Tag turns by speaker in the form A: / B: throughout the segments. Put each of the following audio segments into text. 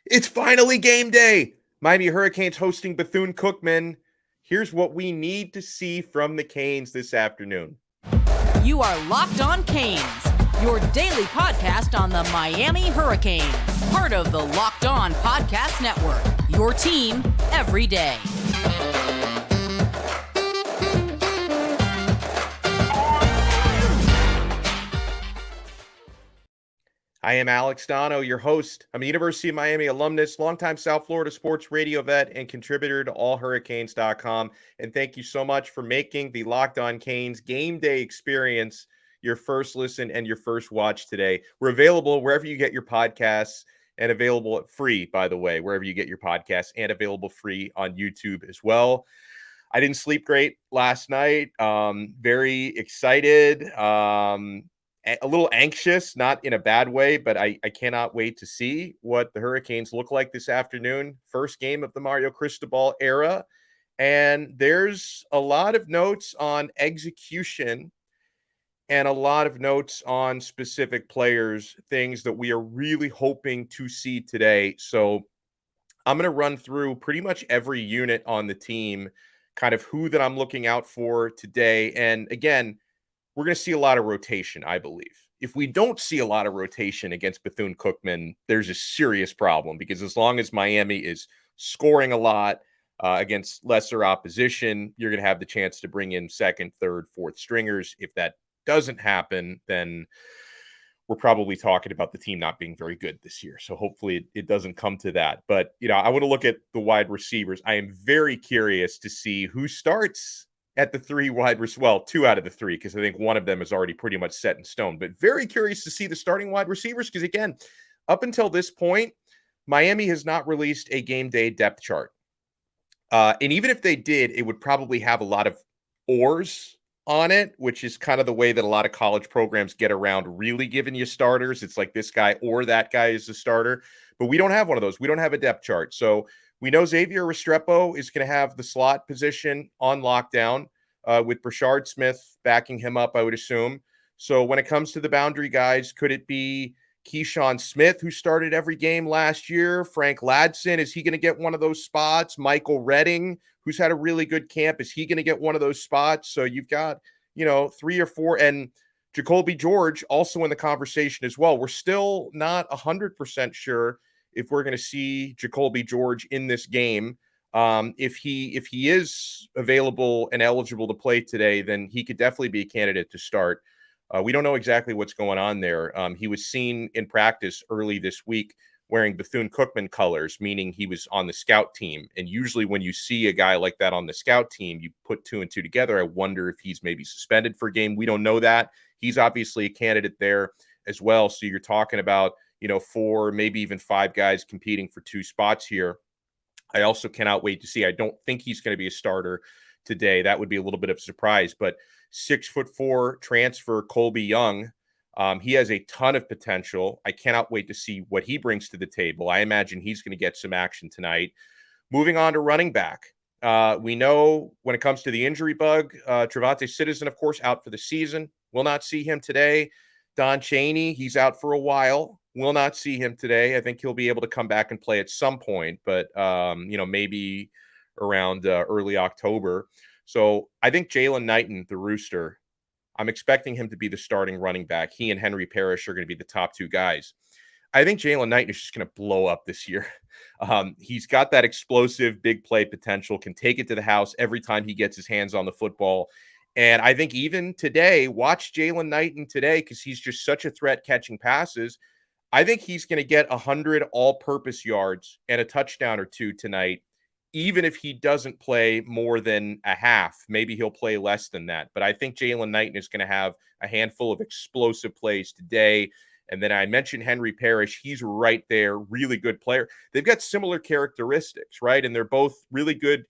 A: It's finally game day. Miami Hurricanes hosting Bethune-Cookman. Here's what we need to see from the Canes this afternoon.
B: You are Locked On Canes, your daily podcast on the Miami Hurricanes. Part of the Locked On Podcast Network, your team every day.
A: I am Alex Donno, your host. I'm a University of Miami alumnus, longtime South Florida sports radio vet, and contributor to allhurricanes.com. And thank you so much for making the Locked On Canes game day experience your first listen and your first watch today. We're available wherever you get your podcasts and available free, by the way, wherever you get your podcasts, and available free on YouTube as well. I didn't sleep great last night. Very excited. A little anxious, not in a bad way, but I cannot wait to see what the Hurricanes look like this afternoon. First game of the Mario Cristobal era. And there's a lot of notes on execution and a lot of notes on specific players, things that we are really hoping to see today. So I'm going to run through pretty much every unit on the team, kind of who that I'm looking out for today. And again, we're going to see a lot of rotation, I believe. If we don't see a lot of rotation against Bethune-Cookman, there's a serious problem, because as long as Miami is scoring a lot against lesser opposition, you're going to have the chance to bring in second, third, fourth stringers. If that doesn't happen, then we're probably talking about the team not being very good this year. So hopefully it doesn't come to that. But, I want to look at the wide receivers. I am very curious to see who starts at the three wide receivers. Well, two out of the three, because I think one of them is already pretty much set in stone. But very curious to see the starting wide receivers, because, again, up until this point, Miami has not released a game day depth chart. And even if they did, it would probably have a lot of ors on it, which is kind of the way that a lot of college programs get around really giving you starters. It's like this guy or that guy is the starter. But we don't have one of those. We don't have a depth chart. So we know Xavier Restrepo is going to have the slot position on lockdown with Brashard Smith backing him up, I would assume. So when it comes to the boundary guys, could it be Keyshawn Smith, who started every game last year? Frank Ladson, is he going to get one of those spots? Michael Redding, who's had a really good camp, is he going to get one of those spots? So you've got, three or four. And Jacolby George also in the conversation as well. We're still not 100% sure if we're going to see Jacolby George in this game. If he is available and eligible to play today, then he could definitely be a candidate to start. We don't know exactly what's going on there. He was seen in practice early this week wearing Bethune-Cookman colors, meaning he was on the scout team. And usually when you see a guy like that on the scout team, you put two and two together. I wonder if he's maybe suspended for a game. We don't know that. He's obviously a candidate there as well. So you're talking about, 4, maybe even 5 guys competing for 2 spots here. I also cannot wait to see. I don't think he's going to be a starter today. That would be a little bit of a surprise. But 6'4" transfer Colby Young, he has a ton of potential. I cannot wait to see what he brings to the table. I imagine he's going to get some action tonight. Moving on to running back. We know when it comes to the injury bug, Trevante Citizen, of course, out for the season. Will not see him today. Don Chaney, he's out for a while. Will not see him today. I think he'll be able to come back and play at some point, but, maybe around early October. So I think Jalen Knighton, the Rooster, I'm expecting him to be the starting running back. He and Henry Parrish are going to be the top 2 guys. I think Jalen Knighton is just going to blow up this year. He's got that explosive big play potential, can take it to the house every time he gets his hands on the football. And I think even today, watch Jalen Knighton today, because he's just such a threat catching passes. I think he's going to get 100 all-purpose yards and a touchdown or 2 tonight, even if he doesn't play more than a half. Maybe he'll play less than that. But I think Jalen Knighton is going to have a handful of explosive plays today. And then I mentioned Henry Parrish. He's right there, really good player. They've got similar characteristics, right? And they're both really good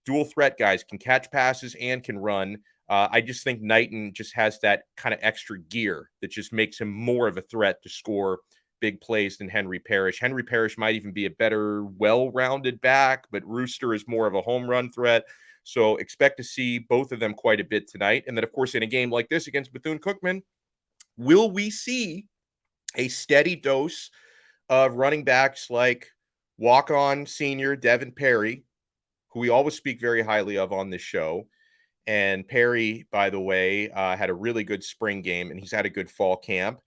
A: dual threat guys, can catch passes and can run. I just think Knighton just has that kind of extra gear that just makes him more of a threat to score big plays than Henry Parrish. Henry Parrish might even be a better, well-rounded back, but Rooster is more of a home run threat. So expect to see both of them quite a bit tonight. And then, of course, in a game like this against Bethune-Cookman, will we see a steady dose of running backs like walk-on senior Devon Perry, who we always speak very highly of on this show. And Perry, by the way, had a really good spring game, and he's had a good fall camp.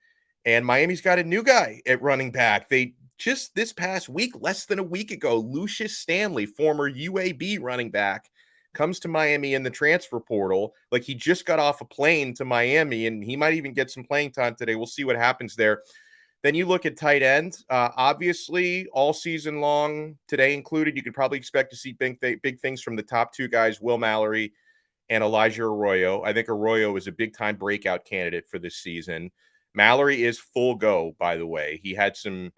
A: And Miami's got a new guy at running back. They just this past week, less than a week ago, Lucious Stanley, former UAB running back, comes to Miami in the transfer portal. Like, he just got off a plane to Miami, and he might even get some playing time today. We'll see what happens there. Then you look at tight end. Obviously, all season long, today included, you could probably expect to see big things from the top two guys, Will Mallory and Elijah Arroyo. I think Arroyo is a big-time breakout candidate for this season. Mallory is full go, by the way. He had some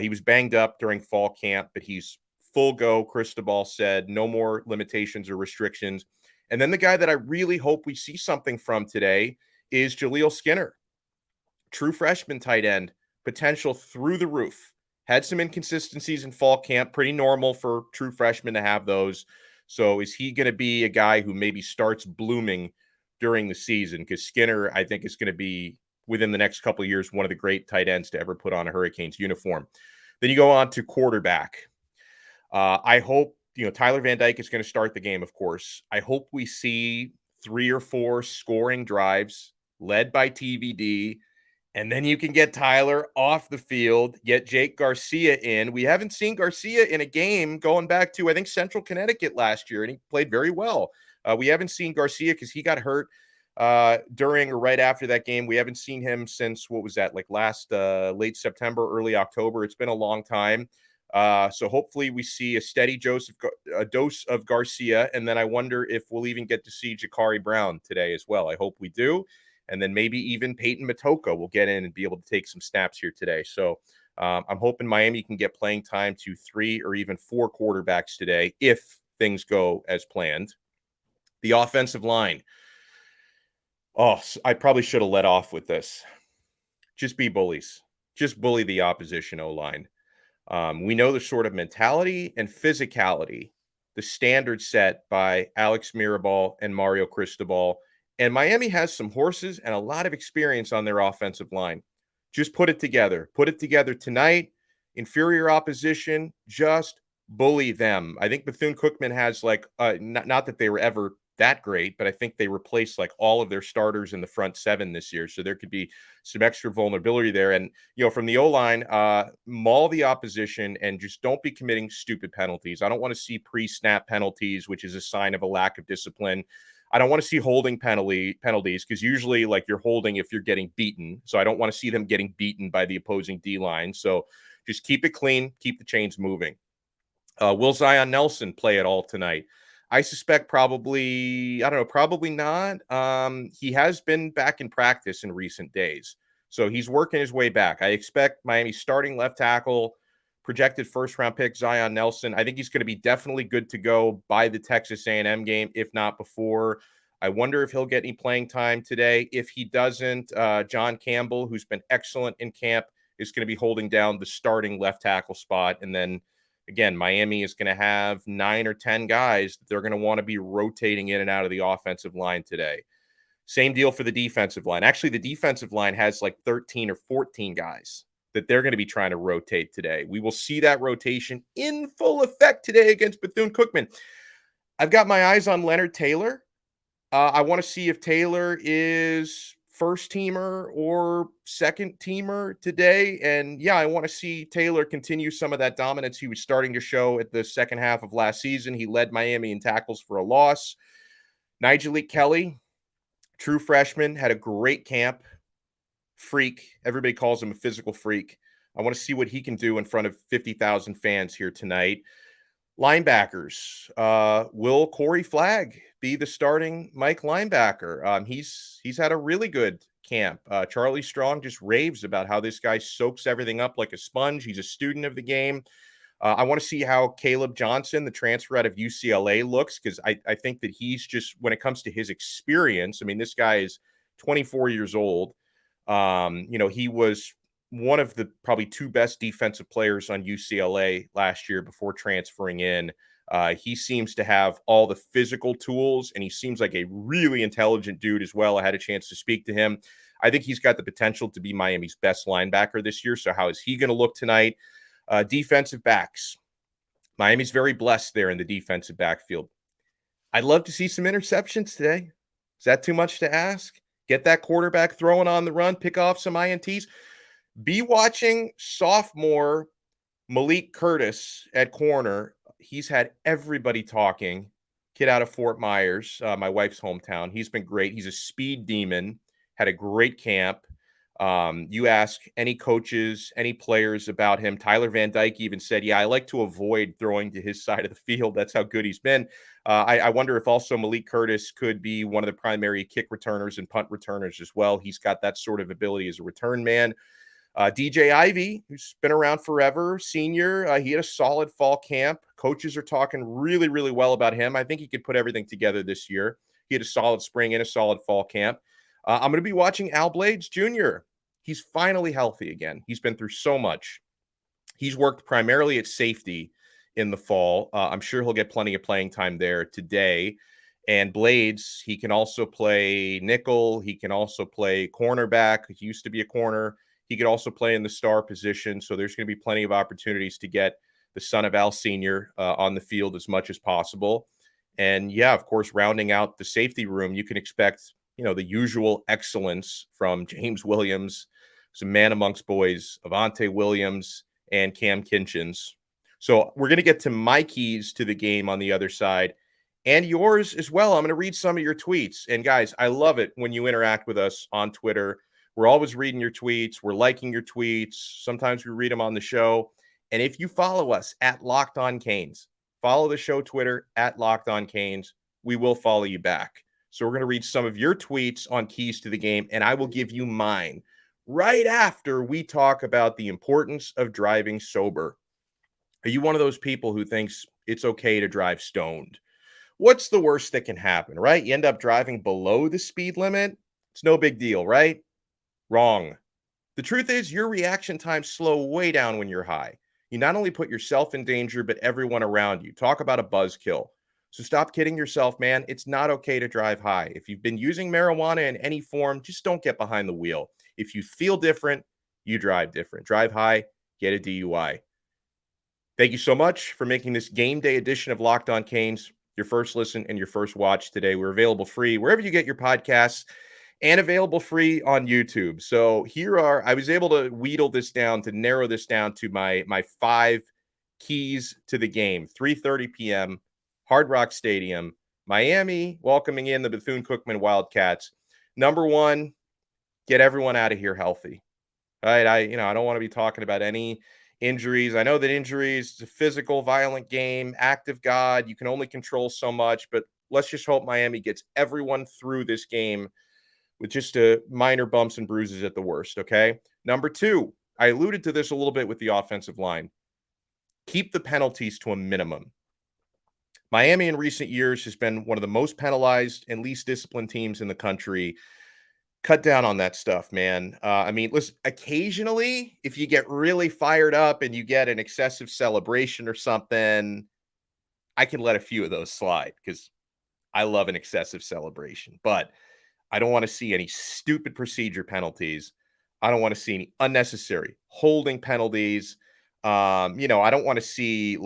A: he was banged up during fall camp, but he's full go. Cristobal said no more limitations or restrictions. And then the guy that I really hope we see something from today is Jaleel Skinner. True freshman tight end, potential through the roof. Had some inconsistencies in fall camp, pretty normal for true freshmen to have those. So is he going to be a guy who maybe starts blooming during the season? Because Skinner, I think, is going to be, within the next couple of years, one of the great tight ends to ever put on a Hurricanes uniform. Then you go on to quarterback. I hope, Tyler Van Dyke is going to start the game, of course. I hope we see 3 or 4 scoring drives led by TVD. And then you can get Tyler off the field, get Jake Garcia in. We haven't seen Garcia in a game going back to, I think, Central Connecticut last year, and he played very well. We haven't seen Garcia because he got hurt during or right after that game. We haven't seen him since, what was that, like last late September, early October. It's been a long time. So hopefully we see a steady dose of Garcia, and then I wonder if we'll even get to see Ja'Carri Brown today as well. I hope we do. And then maybe even Peyton Matoka will get in and be able to take some snaps here today. So I'm hoping Miami can get playing time to 3 or even 4 quarterbacks today if things go as planned. The offensive line. Oh, I probably should have let off with this. Just be bullies. Just bully the opposition O-line. We know the sort of mentality and physicality, the standard set by Alex Mirabal and Mario Cristobal. And Miami has some horses and a lot of experience on their offensive line. Just put it together. Put it together tonight. Inferior opposition, just bully them. I think Bethune-Cookman has not that they were ever that great, but I think they replaced like all of their starters in the front 7 this year. So there could be some extra vulnerability there. And, from the O-line, maul the opposition and just don't be committing stupid penalties. I don't want to see pre-snap penalties, which is a sign of a lack of discipline. I don't want to see holding penalties because usually like you're holding if you're getting beaten. So I don't want to see them getting beaten by the opposing D-line. So just keep it clean, keep the chains moving. Will Zion Nelson play at all tonight? I suspect probably not. He has been back in practice in recent days. So he's working his way back. I expect Miami starting left tackle, projected first-round pick Zion Nelson. I think he's going to be definitely good to go by the Texas A&M game, if not before. I wonder if he'll get any playing time today. If he doesn't, John Campbell, who's been excellent in camp, is going to be holding down the starting left tackle spot. And then, again, Miami is going to have 9 or 10 guys that they're going to want to be rotating in and out of the offensive line today. Same deal for the defensive line. Actually, the defensive line has like 13 or 14 guys that they're going to be trying to rotate today. We will see that rotation in full effect today against Bethune-Cookman. I've got my eyes on Leonard Taylor. I want to see if Taylor is first teamer or second teamer today. And yeah, I want to see Taylor continue some of that dominance he was starting to show at the second half of last season. He led Miami in tackles for a loss. Nyjalik Kelly, true freshman, had a great camp. Freak. Everybody calls him a physical freak. I want to see what he can do in front of 50,000 fans here tonight. Linebackers. Will Corey Flagg be the starting Mike linebacker? He's had a really good camp. Charlie Strong just raves about how this guy soaks everything up like a sponge. He's a student of the game. I want to see how Caleb Johnson, the transfer out of UCLA, looks, because I think that he's just, when it comes to his experience, I mean, this guy is 24 years old. He was one of the probably 2 best defensive players on UCLA last year before transferring in. He seems to have all the physical tools, and he seems like a really intelligent dude as well. I had a chance to speak to him. I think he's got the potential to be Miami's best linebacker this year. So how is he going to look tonight? Defensive backs. Miami's very blessed there in the defensive backfield. I'd love to see some interceptions today. Is that too much to ask? Get that quarterback throwing on the run, pick off some INTs. Be watching sophomore Malik Curtis at corner. He's had everybody talking. Kid out of Fort Myers, my wife's hometown. He's been great. He's a speed demon, had a great camp. You ask any coaches, any players about him. Tyler Van Dyke even said, yeah, I like to avoid throwing to his side of the field. That's how good he's been. I wonder if also Malik Curtis could be one of the primary kick returners and punt returners as well. He's got that sort of ability as a return man. DJ Ivey, who's been around forever, senior, he had a solid fall camp. Coaches are talking really, really well about him. I think he could put everything together this year. He had a solid spring and a solid fall camp. I'm going to be watching Al Blades Jr. He's finally healthy again. He's been through so much. He's worked primarily at safety in the fall. I'm sure he'll get plenty of playing time there today. And Blades, he can also play nickel. He can also play cornerback. He used to be a corner. He could also play in the star position. So there's going to be plenty of opportunities to get the son of Al Sr. On the field as much as possible. And yeah, of course, rounding out the safety room, you can expect, the usual excellence from James Williams, some man amongst boys, Avante Williams, and Cam Kinchins. So we're going to get to my keys to the game on the other side and yours as well. I'm going to read some of your tweets. And guys, I love it when you interact with us on Twitter. We're always reading your tweets. We're liking your tweets. Sometimes we read them on the show. And if you follow us at Locked On Canes, follow the show Twitter at Locked On Canes, we will follow you back. So we're going to read some of your tweets on keys to the game, and I will give you mine right after we talk about the importance of driving sober. Are you one of those people who thinks it's okay to drive stoned? What's the worst that can happen, right? You end up driving below the speed limit. It's no big deal, right? Wrong. The truth is your reaction times slow way down when you're high. You not only put yourself in danger, but everyone around you. Talk about a buzzkill. So stop kidding yourself, man. It's not okay to drive high. If you've been using marijuana in any form, just don't get behind the wheel. If you feel different, you drive different. Drive high, get a DUI. Thank you so much for making this game day edition of Locked On Canes your first listen and your first watch today. We're available free wherever you get your podcasts and available free on YouTube. So I was able to narrow this down to my 5 keys to the game. 3:30 p.m., Hard Rock Stadium, Miami welcoming in the Bethune-Cookman Wildcats. Number 1, get everyone out of here healthy. All right, I don't want to be talking about any injuries. I know that injuries, it's a physical, violent game, act of God. You can only control so much, but let's just hope Miami gets everyone through this game with just minor bumps and bruises at the worst, okay? Number 2, I alluded to this a little bit with the offensive line. Keep the penalties to a minimum. Miami in recent years has been one of the most penalized and least disciplined teams in the country. Cut down on that stuff, man. Listen, occasionally, if you get really fired up and you get an excessive celebration or something, I can let a few of those slide because I love an excessive celebration. But I don't want to see any stupid procedure penalties. I don't want to see any unnecessary holding penalties. I don't want to see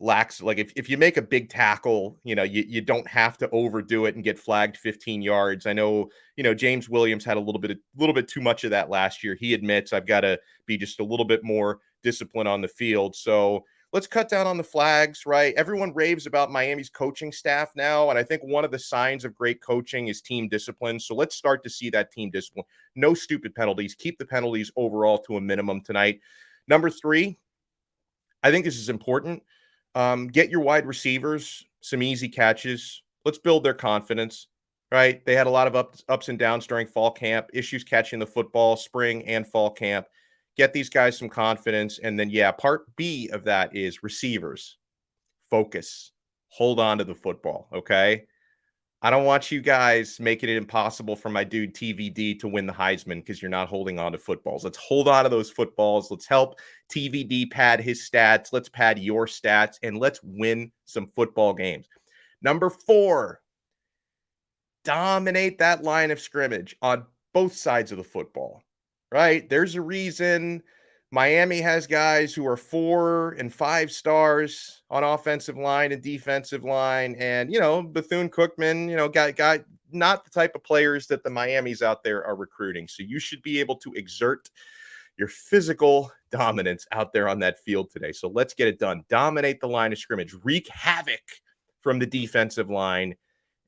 A: if you make a big tackle, you don't have to overdo it and get flagged 15 yards. I know, James Williams had a little bit too much of that last year. He admits I've got to be just a little bit more disciplined on the field. So let's cut down on the flags, right? Everyone raves about Miami's coaching staff now, and I think one of the signs of great coaching is team discipline. So let's start to see that team discipline. No stupid penalties. Keep the penalties overall to a minimum tonight. Number 3, I think this is important. Get your wide receivers some easy catches. Let's build their confidence, right? They had a lot of ups and downs during fall camp, issues catching the football, spring and fall camp. Get these guys some confidence. And then, part B of that is receivers. Focus. Hold on to the football, okay? I don't want you guys making it impossible for my dude TVD to win the Heisman because you're not holding on to footballs. Let's hold on to those footballs. Let's help TVD pad his stats. Let's pad your stats, and let's win some football games. Number 4, dominate that line of scrimmage on both sides of the football, right? There's a reason Miami has guys who are 4 and 5 stars on offensive line and defensive line. And, Bethune-Cookman, got not the type of players that the Miamis out there are recruiting. So you should be able to exert your physical dominance out there on that field today. So let's get it done. Dominate the line of scrimmage, wreak havoc from the defensive line,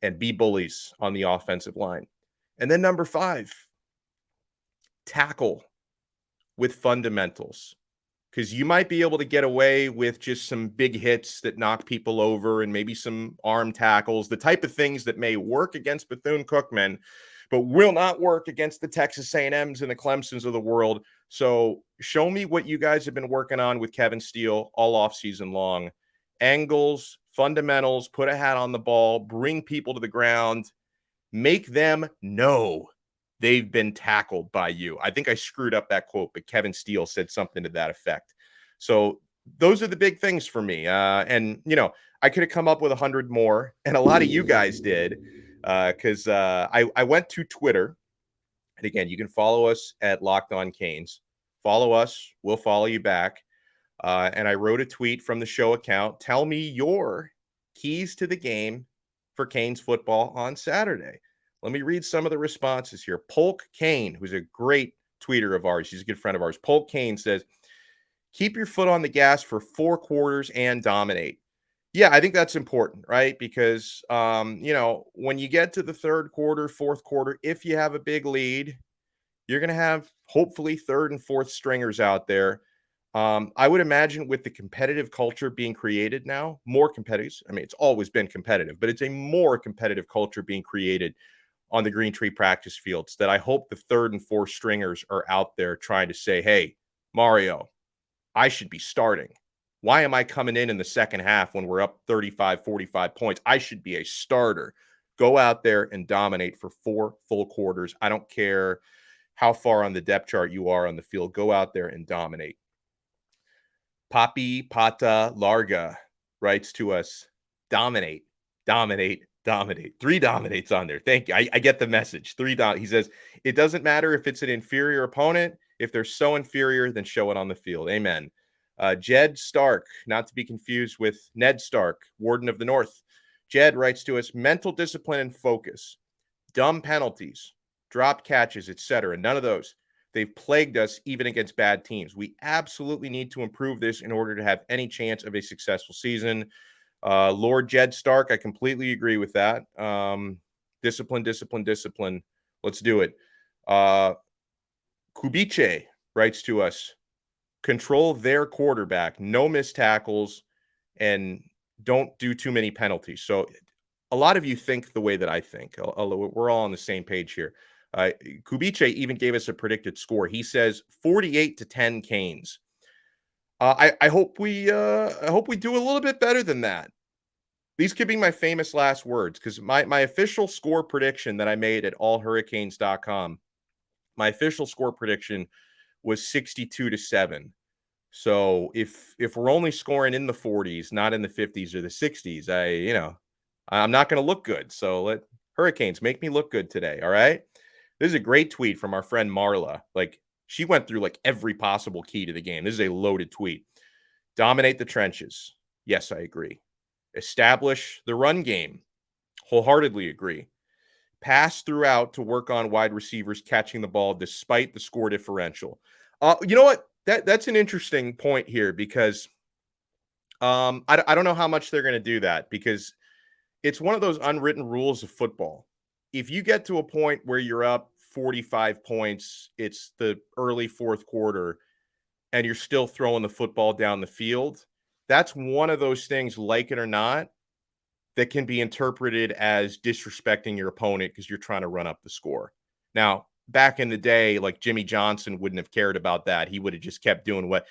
A: and be bullies on the offensive line. And then number 5, tackle with fundamentals, because you might be able to get away with just some big hits that knock people over and maybe some arm tackles, the type of things that may work against Bethune-Cookman, but will not work against the Texas A&Ms and the Clemsons of the world. So show me what you guys have been working on with Kevin Steele all offseason long. Angles, fundamentals, put a hat on the ball, bring people to the ground, make them know they've been tackled by you. I think I screwed up that quote, but Kevin Steele said something to that effect. So those are the big things for me. And I could have come up with 100 more, and a lot of you guys did, because I went to Twitter. And again, you can follow us at Locked On Canes. Follow us. We'll follow you back. And I wrote a tweet from the show account. Tell me your keys to the game for Canes football on Saturday. Let me read some of the responses here. Polk Kane, who's a great tweeter of ours, he's a good friend of ours. Polk Kane says, keep your foot on the gas for 4 quarters and dominate. Yeah, I think that's important, right? Because, when you get to the third quarter, fourth quarter, if you have a big lead, you're going to have hopefully third and fourth stringers out there. I would imagine with the competitive culture being created now, more competitive. I mean, it's always been competitive, but it's a more competitive culture being created on the Green Tree practice fields, that I hope the third and fourth stringers are out there trying to say, hey, Mario, I should be starting. Why am I coming in the second half when we're up 35, 45 points? I should be a starter. Go out there and dominate for 4 full quarters. I don't care how far on the depth chart you are on the field. Go out there and dominate. Papi Pata Larga writes to us, dominate, dominate, dominate. 3 dominates on there. Thank you. I get the message. 3 He says, it doesn't matter if it's an inferior opponent. If they're so inferior, then show it on the field. Amen. Jed Stark, not to be confused with Ned Stark, Warden of the North. Jed writes to us, mental discipline and focus, dumb penalties, dropped catches, etc. None of those. They've plagued us even against bad teams. We absolutely need to improve this in order to have any chance of a successful season. Lord Jed Stark, I completely agree with that. Discipline, discipline, discipline. Let's do it. Kubice writes to us, control their quarterback, no missed tackles, and don't do too many penalties. So a lot of you think the way that I think. We're all on the same page here. Kubice even gave us a predicted score. He says 48-10 Canes. I hope we do a little bit better than that. These could be my famous last words, because my official score prediction that I made at allhurricanes.com, my official score prediction was 62-7. So if we're only scoring in the 40s, not in the 50s or the 60s, I'm not going to look good. So let Hurricanes make me look good today. All right. This is a great tweet from our friend Marla. Like, she went through like every possible key to the game. This is a loaded tweet. Dominate the trenches. Yes, I agree. Establish the run game. Wholeheartedly agree. Pass throughout to work on wide receivers catching the ball despite the score differential. You know what? That's an interesting point here, because I don't know how much they're going to do that, because it's one of those unwritten rules of football. If you get to a point where you're up 45 points, it's the early fourth quarter, and you're still throwing the football down the field, that's one of those things, like it or not, that can be interpreted as disrespecting your opponent because you're trying to run up the score. Now, back in the day, like, Jimmy Johnson wouldn't have cared about that. He would have just kept doing what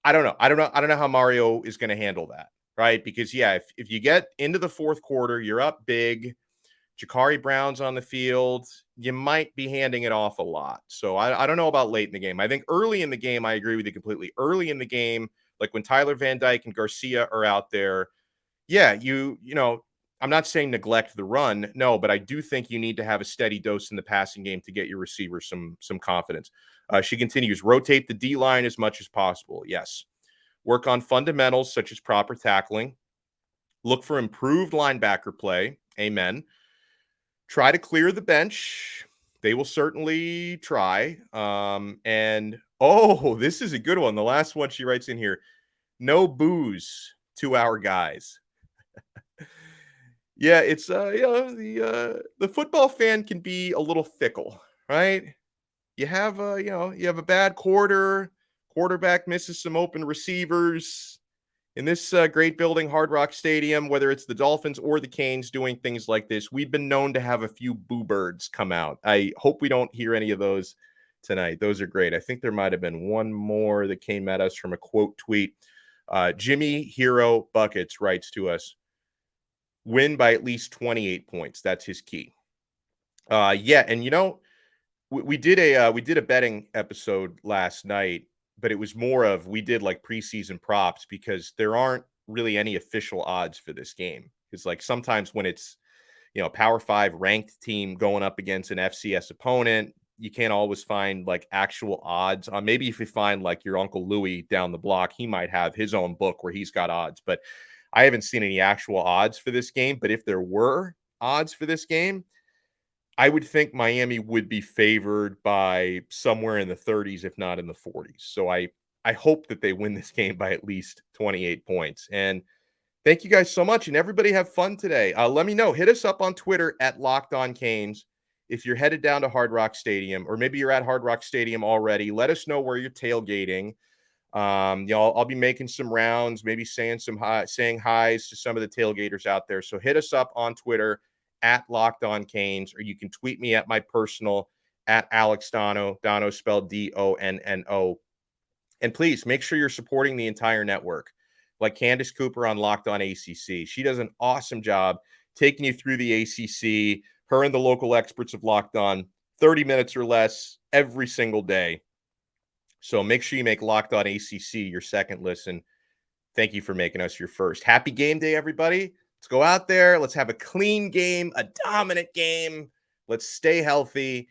A: I don't know. I don't know how Mario is going to handle that, right? Because if you get into the fourth quarter, you're up big, Ja'Carri Brown's on the field, you might be handing it off a lot. So I don't know about late in the game. I think early in the game, I agree with you completely. Early in the game, like when Tyler Van Dyke and Garcia are out there, I'm not saying neglect the run, no, but I do think you need to have a steady dose in the passing game to get your receivers some confidence. She continues, rotate the D-line as much as possible. Yes. Work on fundamentals such as proper tackling. Look for improved linebacker play. Amen. Try to clear the bench. They will certainly try. This is a good one. The last one she writes in here. No booze to our guys. Yeah, it's the football fan can be a little fickle, right? You have a bad quarterback misses some open receivers. In this great building, Hard Rock Stadium, whether it's the Dolphins or the Canes doing things like this, we've been known to have a few boo birds come out. I hope we don't hear any of those tonight. Those are great. I think there might have been one more that came at us from a quote tweet. Jimmy Hero Buckets writes to us, win by at least 28 points. That's his key. And we did a betting episode last night, but it was more of we did like preseason props because there aren't really any official odds for this game. Because like sometimes when it's Power 5 ranked team going up against an FCS opponent, you can't always find like actual odds. Maybe if you find like your Uncle Louie down the block, he might have his own book where he's got odds. But I haven't seen any actual odds for this game. But if there were odds for this game, I would think Miami would be favored by somewhere in the 30s, if not in the 40s. So I hope that they win this game by at least 28 points. And thank you guys so much. And everybody have fun today. Let me know. Hit us up on Twitter at Locked On Canes. If you're headed down to Hard Rock Stadium, or maybe you're at Hard Rock Stadium already, let us know where you're tailgating. I'll be making some rounds, maybe saying highs to some of the tailgaters out there. So hit us up on Twitter at Locked On Canes, or you can tweet me at my personal at Alex Donno, Donno spelled Donno. And please make sure you're supporting the entire network, like Candace Cooper on Locked On ACC. She does an awesome job taking you through the ACC. Her and the local experts have Locked On 30 minutes or less every single day. So make sure you make Locked On ACC your second listen. Thank you for making us your first. Happy game day, everybody. Let's go out there. Let's have a clean game, a dominant game. Let's stay healthy.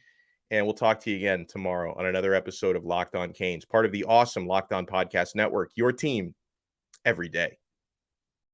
A: And we'll talk to you again tomorrow on another episode of Locked On Canes, part of the awesome Locked On Podcast Network, your team every day.